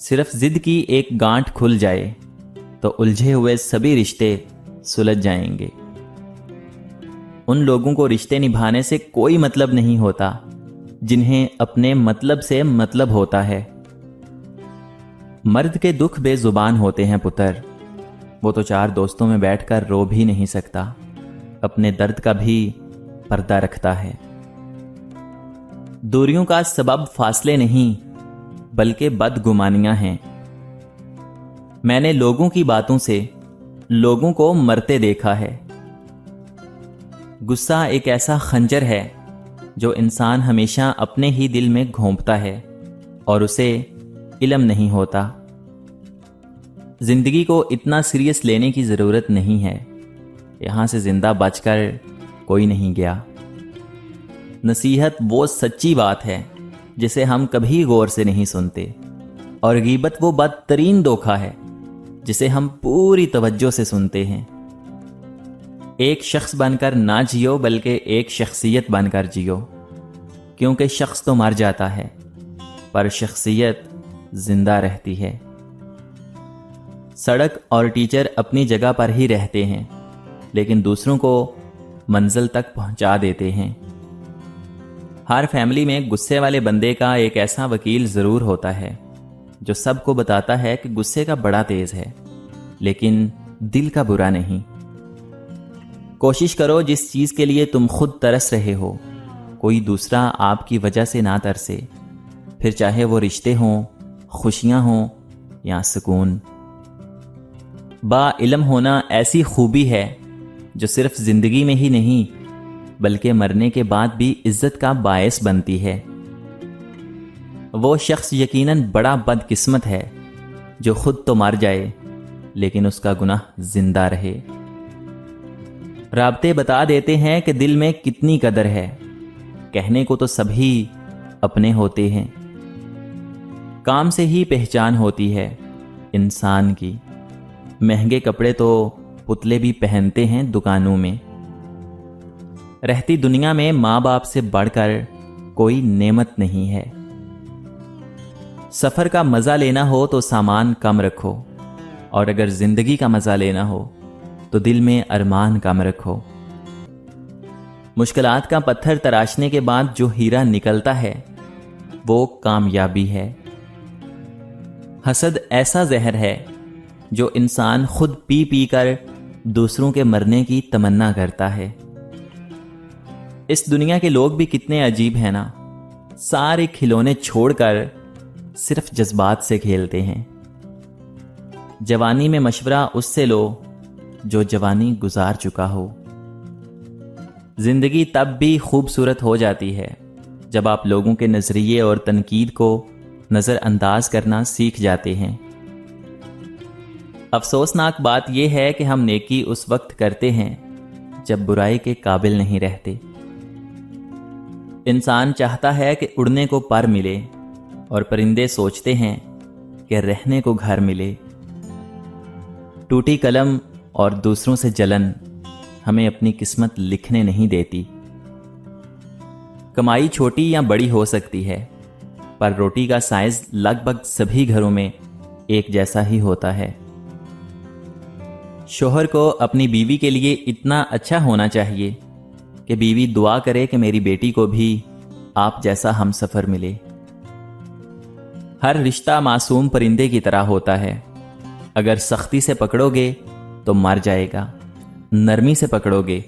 صرف ضد کی ایک گانٹھ کھل جائے تو الجھے ہوئے سبھی رشتے سلجھ جائیں گے۔ ان لوگوں کو رشتے نبھانے سے کوئی مطلب نہیں ہوتا جنہیں اپنے مطلب سے مطلب ہوتا ہے۔ مرد کے دکھ بے زبان ہوتے ہیں پتر، وہ تو چار دوستوں میں بیٹھ کر رو بھی نہیں سکتا، اپنے درد کا بھی پردہ رکھتا ہے۔ دوریوں کا سبب فاصلے نہیں بلکہ بدگمانیاں ہیں۔ میں نے لوگوں کی باتوں سے لوگوں کو مرتے دیکھا ہے۔ غصہ ایک ایسا خنجر ہے جو انسان ہمیشہ اپنے ہی دل میں گھونپتا ہے اور اسے علم نہیں ہوتا۔ زندگی کو اتنا سیریس لینے کی ضرورت نہیں ہے، یہاں سے زندہ بچ کر کوئی نہیں گیا۔ نصیحت وہ سچی بات ہے جسے ہم کبھی غور سے نہیں سنتے، اور غیبت وہ بدترین دھوکہ ہے جسے ہم پوری توجہ سے سنتے ہیں۔ ایک شخص بن کر نہ جیو بلکہ ایک شخصیت بن کر جیو، کیونکہ شخص تو مر جاتا ہے پر شخصیت زندہ رہتی ہے۔ سڑک اور ٹیچر اپنی جگہ پر ہی رہتے ہیں لیکن دوسروں کو منزل تک پہنچا دیتے ہیں۔ ہر فیملی میں غصے والے بندے کا ایک ایسا وکیل ضرور ہوتا ہے جو سب کو بتاتا ہے کہ غصے کا بڑا تیز ہے لیکن دل کا برا نہیں۔ کوشش کرو جس چیز کے لیے تم خود ترس رہے ہو کوئی دوسرا آپ کی وجہ سے نہ ترسے، پھر چاہے وہ رشتے ہوں، خوشیاں ہوں یا سکون۔ با علم ہونا ایسی خوبی ہے جو صرف زندگی میں ہی نہیں بلکہ مرنے کے بعد بھی عزت کا باعث بنتی ہے۔ وہ شخص یقیناً بڑا بدقسمت ہے جو خود تو مر جائے لیکن اس کا گناہ زندہ رہے۔ رابطے بتا دیتے ہیں کہ دل میں کتنی قدر ہے، کہنے کو تو سبھی اپنے ہوتے ہیں۔ کام سے ہی پہچان ہوتی ہے انسان کی، مہنگے کپڑے تو پتلے بھی پہنتے ہیں دکانوں میں۔ رہتی دنیا میں ماں باپ سے بڑھ کر کوئی نعمت نہیں ہے۔ سفر کا مزہ لینا ہو تو سامان کم رکھو، اور اگر زندگی کا مزہ لینا ہو تو دل میں ارمان کم رکھو۔ مشکلات کا پتھر تراشنے کے بعد جو ہیرا نکلتا ہے وہ کامیابی ہے۔ حسد ایسا زہر ہے جو انسان خود پی پی کر دوسروں کے مرنے کی تمنا کرتا ہے۔ اس دنیا کے لوگ بھی کتنے عجیب ہیں نا، سارے کھلونے چھوڑ کر صرف جذبات سے کھیلتے ہیں۔ جوانی میں مشورہ اس سے لو جو جوانی گزار چکا ہو۔ زندگی تب بھی خوبصورت ہو جاتی ہے جب آپ لوگوں کے نظریے اور تنقید کو نظر انداز کرنا سیکھ جاتے ہیں۔ افسوسناک بات یہ ہے کہ ہم نیکی اس وقت کرتے ہیں جب برائی کے قابل نہیں رہتے۔ انسان چاہتا ہے کہ اڑنے کو پر ملے، اور پرندے سوچتے ہیں کہ رہنے کو گھر ملے۔ ٹوٹی قلم اور دوسروں سے جلن ہمیں اپنی قسمت لکھنے نہیں دیتی۔ کمائی چھوٹی یا بڑی ہو سکتی ہے پر روٹی کا سائز لگ بھگ سبھی گھروں میں ایک جیسا ہی ہوتا ہے۔ شوہر کو اپنی بیوی کے لیے اتنا اچھا ہونا چاہیے کہ بیوی دعا کرے کہ میری بیٹی کو بھی آپ جیسا ہم سفر ملے۔ ہر رشتہ معصوم پرندے کی طرح ہوتا ہے، اگر سختی سے پکڑو گے تو مر جائے گا، نرمی سے پکڑو گے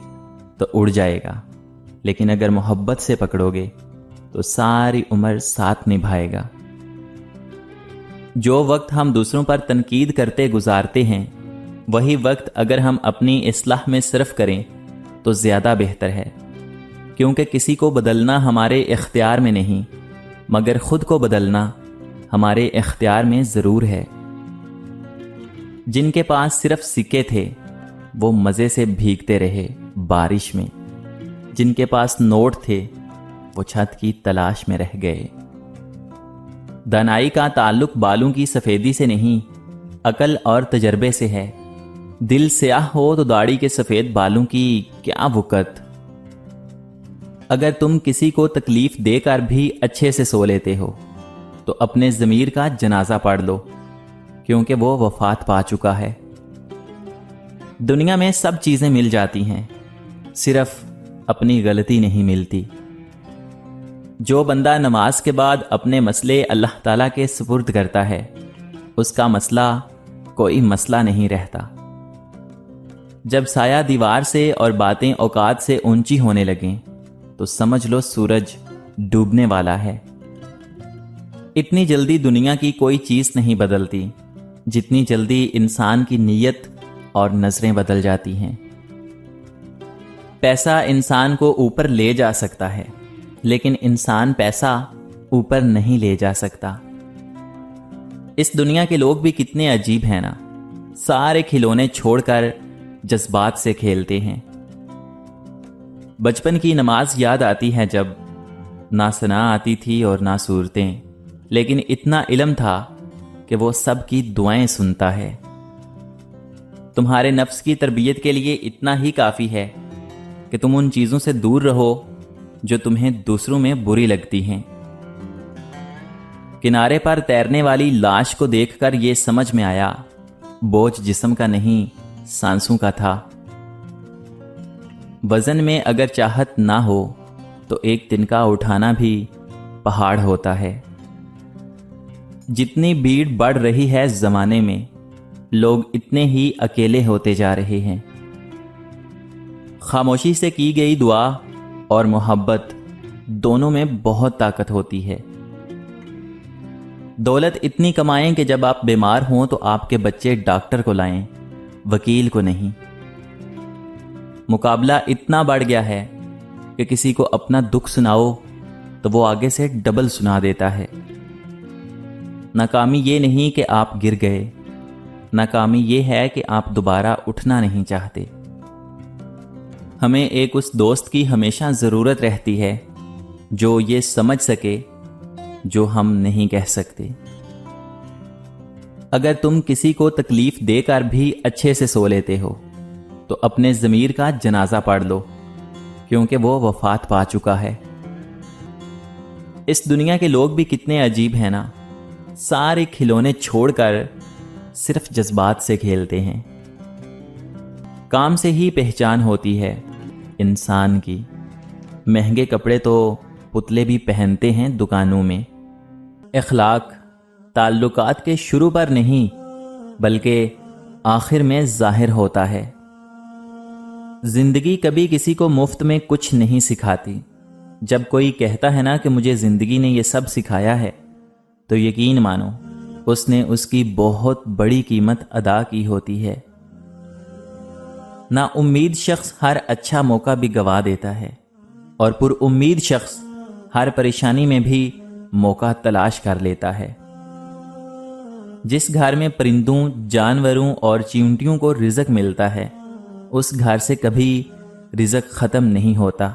تو اڑ جائے گا، لیکن اگر محبت سے پکڑو گے تو ساری عمر ساتھ نبھائے گا۔ جو وقت ہم دوسروں پر تنقید کرتے گزارتے ہیں وہی وقت اگر ہم اپنی اصلاح میں صرف کریں تو زیادہ بہتر ہے، کیونکہ کسی کو بدلنا ہمارے اختیار میں نہیں مگر خود کو بدلنا ہمارے اختیار میں ضرور ہے۔ جن کے پاس صرف سکے تھے وہ مزے سے بھیگتے رہے بارش میں، جن کے پاس نوٹ تھے وہ چھت کی تلاش میں رہ گئے۔ دانائی کا تعلق بالوں کی سفیدی سے نہیں، عقل اور تجربے سے ہے۔ دل سیاہ ہو تو داڑھی کے سفید بالوں کی کیا وقت۔ اگر تم کسی کو تکلیف دے کر بھی اچھے سے سو لیتے ہو تو اپنے ضمیر کا جنازہ پڑھ لو، کیونکہ وہ وفات پا چکا ہے۔ دنیا میں سب چیزیں مل جاتی ہیں، صرف اپنی غلطی نہیں ملتی۔ جو بندہ نماز کے بعد اپنے مسئلے اللہ تعالیٰ کے سپرد کرتا ہے، اس کا مسئلہ کوئی مسئلہ نہیں رہتا۔ جب سایہ دیوار سے اور باتیں اوقات سے اونچی ہونے لگیں تو سمجھ لو سورج ڈوبنے والا ہے۔ اتنی جلدی دنیا کی کوئی چیز نہیں بدلتی جتنی جلدی انسان کی نیت اور نظریں بدل جاتی ہیں۔ پیسہ انسان کو اوپر لے جا سکتا ہے، لیکن انسان پیسہ اوپر نہیں لے جا سکتا۔ اس دنیا کے لوگ بھی کتنے عجیب ہیں نا، سارے کھلونے چھوڑ کر جذبات سے کھیلتے ہیں۔ بچپن کی نماز یاد آتی ہے جب نہ ثنا آتی تھی اور نہ صورتیں، لیکن اتنا علم تھا کہ وہ سب کی دعائیں سنتا ہے۔ تمہارے نفس کی تربیت کے لیے اتنا ہی کافی ہے کہ تم ان چیزوں سے دور رہو جو تمہیں دوسروں میں بری لگتی ہیں۔ کنارے پر تیرنے والی لاش کو دیکھ کر یہ سمجھ میں آیا بوجھ جسم کا نہیں سانسوں کا تھا۔ وزن میں اگر چاہت نہ ہو تو ایک تنکا اٹھانا بھی پہاڑ ہوتا ہے۔ جتنی بھیڑ بڑھ رہی ہے زمانے میں، لوگ اتنے ہی اکیلے ہوتے جا رہے ہیں۔ خاموشی سے کی گئی دعا اور محبت دونوں میں بہت طاقت ہوتی ہے۔ دولت اتنی کمائیں کہ جب آپ بیمار ہوں تو آپ کے بچے ڈاکٹر کو لائیں، وکیل کو نہیں۔ مقابلہ اتنا بڑھ گیا ہے کہ کسی کو اپنا دکھ سناؤ تو وہ آگے سے ڈبل سنا دیتا ہے۔ ناکامی یہ نہیں کہ آپ گر گئے، ناکامی یہ ہے کہ آپ دوبارہ اٹھنا نہیں چاہتے۔ ہمیں ایک اس دوست کی ہمیشہ ضرورت رہتی ہے جو یہ سمجھ سکے جو ہم نہیں کہہ سکتے۔ اگر تم کسی کو تکلیف دے کر بھی اچھے سے سو لیتے ہو تو اپنے ضمیر کا جنازہ پڑھ لو، کیونکہ وہ وفات پا چکا ہے۔ اس دنیا کے لوگ بھی کتنے عجیب ہیں نا، سارے کھلونے چھوڑ کر صرف جذبات سے کھیلتے ہیں۔ کام سے ہی پہچان ہوتی ہے انسان کی۔ مہنگے کپڑے تو پتلے بھی پہنتے ہیں دکانوں میں۔ اخلاق تعلقات کے شروع پر نہیں بلکہ آخر میں ظاہر ہوتا ہے۔ زندگی کبھی کسی کو مفت میں کچھ نہیں سکھاتی۔ جب کوئی کہتا ہے نا کہ مجھے زندگی نے یہ سب سکھایا ہے، تو یقین مانو اس نے اس کی بہت بڑی قیمت ادا کی ہوتی ہے۔ نا امید شخص ہر اچھا موقع بھی گوا دیتا ہے، اور پر امید شخص ہر پریشانی میں بھی موقع تلاش کر لیتا ہے۔ جس گھر میں پرندوں، جانوروں اور چیونٹیوں کو رزق ملتا ہے، اس گھر سے کبھی رزق ختم نہیں ہوتا۔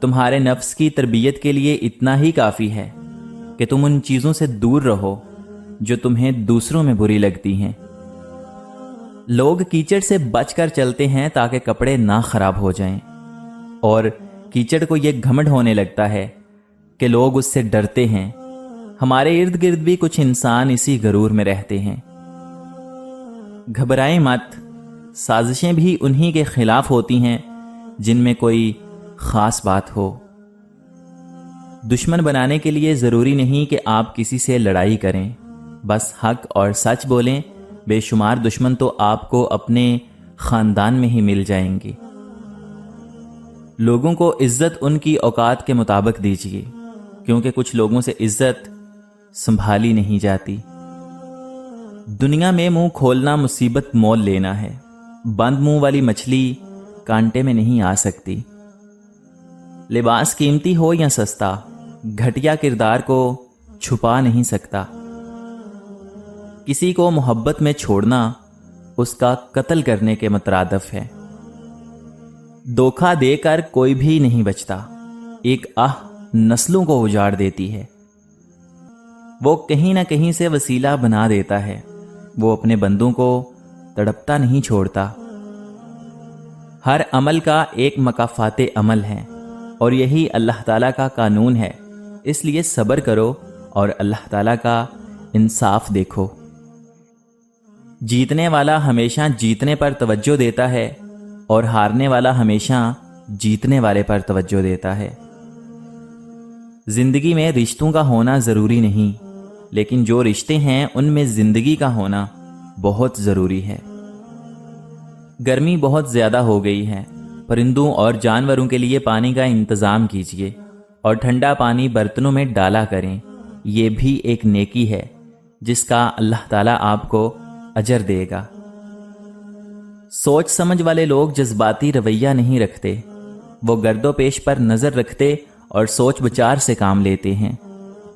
تمہارے نفس کی تربیت کے لیے اتنا ہی کافی ہے کہ تم ان چیزوں سے دور رہو جو تمہیں دوسروں میں بری لگتی ہیں۔ لوگ کیچڑ سے بچ کر چلتے ہیں تاکہ کپڑے نہ خراب ہو جائیں، اور کیچڑ کو یہ گھمنڈ ہونے لگتا ہے کہ لوگ اس سے ڈرتے ہیں۔ ہمارے ارد گرد بھی کچھ انسان اسی غرور میں رہتے ہیں۔ گھبرائیں مت، سازشیں بھی انہی کے خلاف ہوتی ہیں جن میں کوئی خاص بات ہو۔ دشمن بنانے کے لیے ضروری نہیں کہ آپ کسی سے لڑائی کریں، بس حق اور سچ بولیں۔ بے شمار دشمن تو آپ کو اپنے خاندان میں ہی مل جائیں گے۔ لوگوں کو عزت ان کی اوقات کے مطابق دیجیے، کیونکہ کچھ لوگوں سے عزت سنبھالی نہیں جاتی۔ دنیا میں منہ کھولنا مصیبت مول لینا ہے۔ بند منہ والی مچھلی کانٹے میں نہیں آ سکتی۔ لباس قیمتی ہو یا سستا، گھٹیا کردار کو چھپا نہیں سکتا۔ کسی کو محبت میں چھوڑنا اس کا قتل کرنے کے مترادف ہے۔ دھوکہ دے کر کوئی بھی نہیں بچتا۔ ایک آہ نسلوں کو اجاڑ دیتی ہے۔ وہ کہیں نہ کہیں سے وسیلہ بنا دیتا ہے۔ وہ اپنے بندوں کو تڑپتا نہیں چھوڑتا۔ ہر عمل کا ایک مکافات عمل ہے، اور یہی اللہ تعالیٰ کا قانون ہے۔ اس لیے صبر کرو اور اللہ تعالیٰ کا انصاف دیکھو۔ جیتنے والا ہمیشہ جیتنے پر توجہ دیتا ہے اور ہارنے والا ہمیشہ جیتنے والے پر توجہ دیتا ہے۔ زندگی میں رشتوں کا ہونا ضروری نہیں، لیکن جو رشتے ہیں ان میں زندگی کا ہونا بہت ضروری ہے۔ گرمی بہت زیادہ ہو گئی ہے، پرندوں اور جانوروں کے لیے پانی کا انتظام کیجیے اور ٹھنڈا پانی برتنوں میں ڈالا کریں۔ یہ بھی ایک نیکی ہے جس کا اللہ تعالیٰ آپ کو اجر دے گا۔ سوچ سمجھ والے لوگ جذباتی رویہ نہیں رکھتے، وہ گرد و پیش پر نظر رکھتے اور سوچ بچار سے کام لیتے ہیں،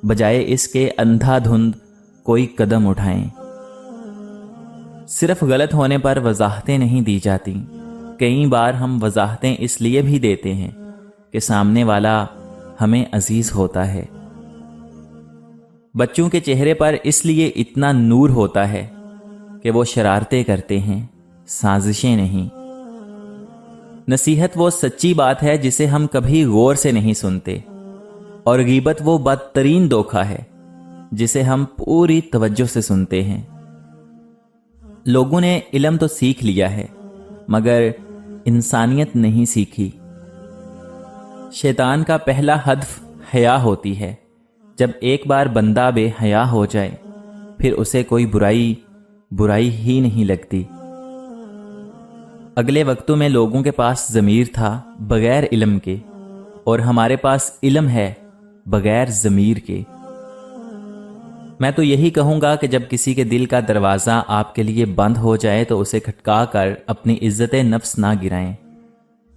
بجائے اس کے اندھا دھند کوئی قدم اٹھائیں۔ صرف غلط ہونے پر وضاحتیں نہیں دی جاتی، کئی بار ہم وضاحتیں اس لیے بھی دیتے ہیں کہ سامنے والا ہمیں عزیز ہوتا ہے۔ بچوں کے چہرے پر اس لیے اتنا نور ہوتا ہے کہ وہ شرارتیں کرتے ہیں، سازشیں نہیں۔ نصیحت وہ سچی بات ہے جسے ہم کبھی غور سے نہیں سنتے، اور غیبت وہ بدترین دھوکہ ہے جسے ہم پوری توجہ سے سنتے ہیں۔ لوگوں نے علم تو سیکھ لیا ہے مگر انسانیت نہیں سیکھی۔ شیطان کا پہلا ہدف حیا ہوتی ہے۔ جب ایک بار بندہ بے حیا ہو جائے پھر اسے کوئی برائی ہی نہیں لگتی۔ اگلے وقتوں میں لوگوں کے پاس ضمیر تھا بغیر علم کے، اور ہمارے پاس علم ہے بغیر ضمیر کے۔ میں تو یہی کہوں گا کہ جب کسی کے دل کا دروازہ آپ کے لیے بند ہو جائے تو اسے کھٹکا کر اپنی عزت نفس نہ گرائیں،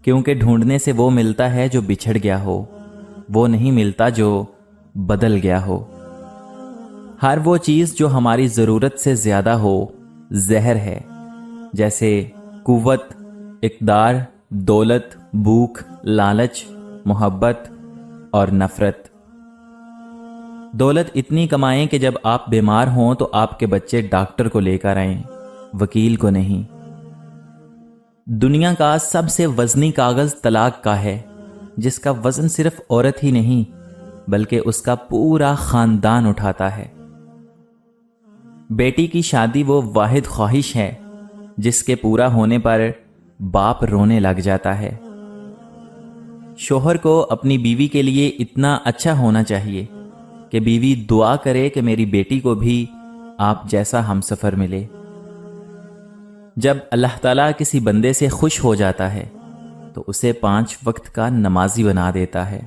کیونکہ ڈھونڈنے سے وہ ملتا ہے جو بچھڑ گیا ہو، وہ نہیں ملتا جو بدل گیا ہو۔ ہر وہ چیز جو ہماری ضرورت سے زیادہ ہو زہر ہے، جیسے قوت، اقتدار، دولت، بھوک، لالچ، محبت اور نفرت۔ دولت اتنی کمائیں کہ جب آپ بیمار ہوں تو آپ کے بچے ڈاکٹر کو لے کر آئیں، وکیل کو نہیں۔ دنیا کا سب سے وزنی کاغذ طلاق کا ہے، جس کا وزن صرف عورت ہی نہیں بلکہ اس کا پورا خاندان اٹھاتا ہے۔ بیٹی کی شادی وہ واحد خواہش ہے جس کے پورا ہونے پر باپ رونے لگ جاتا ہے۔ شوہر کو اپنی بیوی کے لیے اتنا اچھا ہونا چاہیے کہ بیوی دعا کرے کہ میری بیٹی کو بھی آپ جیسا ہمسفر ملے۔ جب اللہ تعالیٰ کسی بندے سے خوش ہو جاتا ہے تو اسے 5 وقت کا نمازی بنا دیتا ہے۔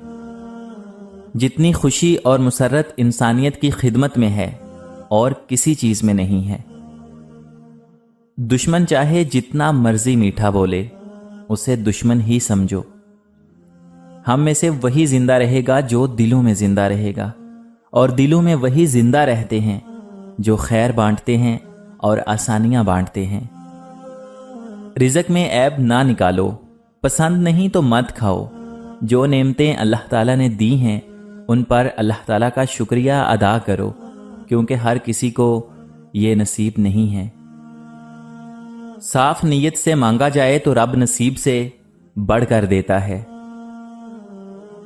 جتنی خوشی اور مسرت انسانیت کی خدمت میں ہے اور کسی چیز میں نہیں ہے۔ دشمن چاہے جتنا مرضی میٹھا بولے، اسے دشمن ہی سمجھو۔ ہم میں سے وہی زندہ رہے گا جو دلوں میں زندہ رہے گا، اور دلوں میں وہی زندہ رہتے ہیں جو خیر بانٹتے ہیں اور آسانیاں بانٹتے ہیں۔ رزق میں عیب نہ نکالو، پسند نہیں تو مت کھاؤ۔ جو نعمتیں اللہ تعالیٰ نے دی ہیں ان پر اللہ تعالیٰ کا شکریہ ادا کرو، کیونکہ ہر کسی کو یہ نصیب نہیں ہے۔ صاف نیت سے مانگا جائے تو رب نصیب سے بڑھ کر دیتا ہے۔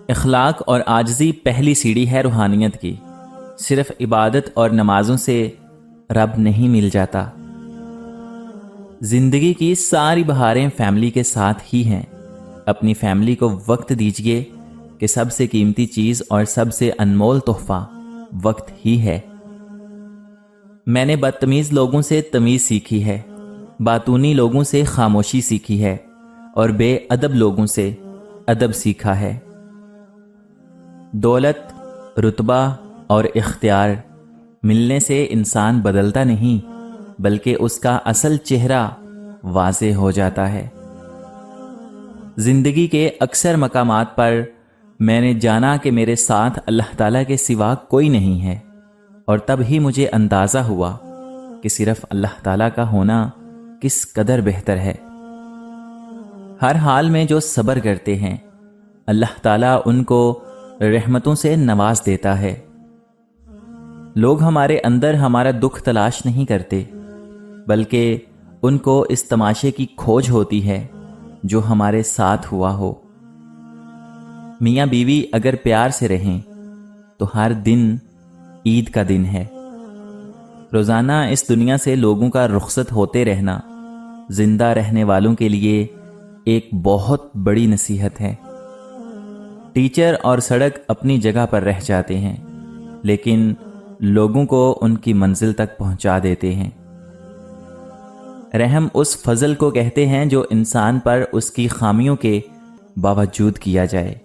اخلاق اور عاجزی پہلی سیڑھی ہے روحانیت کی۔ صرف عبادت اور نمازوں سے رب نہیں مل جاتا۔ زندگی کی ساری بہاریں فیملی کے ساتھ ہی ہیں۔ اپنی فیملی کو وقت دیجیے کہ سب سے قیمتی چیز اور سب سے انمول تحفہ وقت ہی ہے۔ میں نے بدتمیز لوگوں سے تمیز سیکھی ہے، باتونی لوگوں سے خاموشی سیکھی ہے، اور بے ادب لوگوں سے ادب سیکھا ہے۔ دولت، رتبہ اور اختیار ملنے سے انسان بدلتا نہیں بلکہ اس کا اصل چہرہ واضح ہو جاتا ہے۔ زندگی کے اکثر مقامات پر میں نے جانا کہ میرے ساتھ اللہ تعالیٰ کے سوا کوئی نہیں ہے، اور تب ہی مجھے اندازہ ہوا کہ صرف اللہ تعالیٰ کا ہونا کس قدر بہتر ہے۔ ہر حال میں جو صبر کرتے ہیں اللہ تعالیٰ ان کو رحمتوں سے نواز دیتا ہے۔ لوگ ہمارے اندر ہمارا دکھ تلاش نہیں کرتے بلکہ ان کو اس تماشے کی کھوج ہوتی ہے جو ہمارے ساتھ ہوا ہو۔ میاں بیوی اگر پیار سے رہیں تو ہر دن عید کا دن ہے۔ روزانہ اس دنیا سے لوگوں کا رخصت ہوتے رہنا زندہ رہنے والوں کے لیے ایک بہت بڑی نصیحت ہے۔ ٹیچر اور سڑک اپنی جگہ پر رہ جاتے ہیں، لیکن لوگوں کو ان کی منزل تک پہنچا دیتے ہیں۔ رحم اس فضل کو کہتے ہیں جو انسان پر اس کی خامیوں کے باوجود کیا جائے۔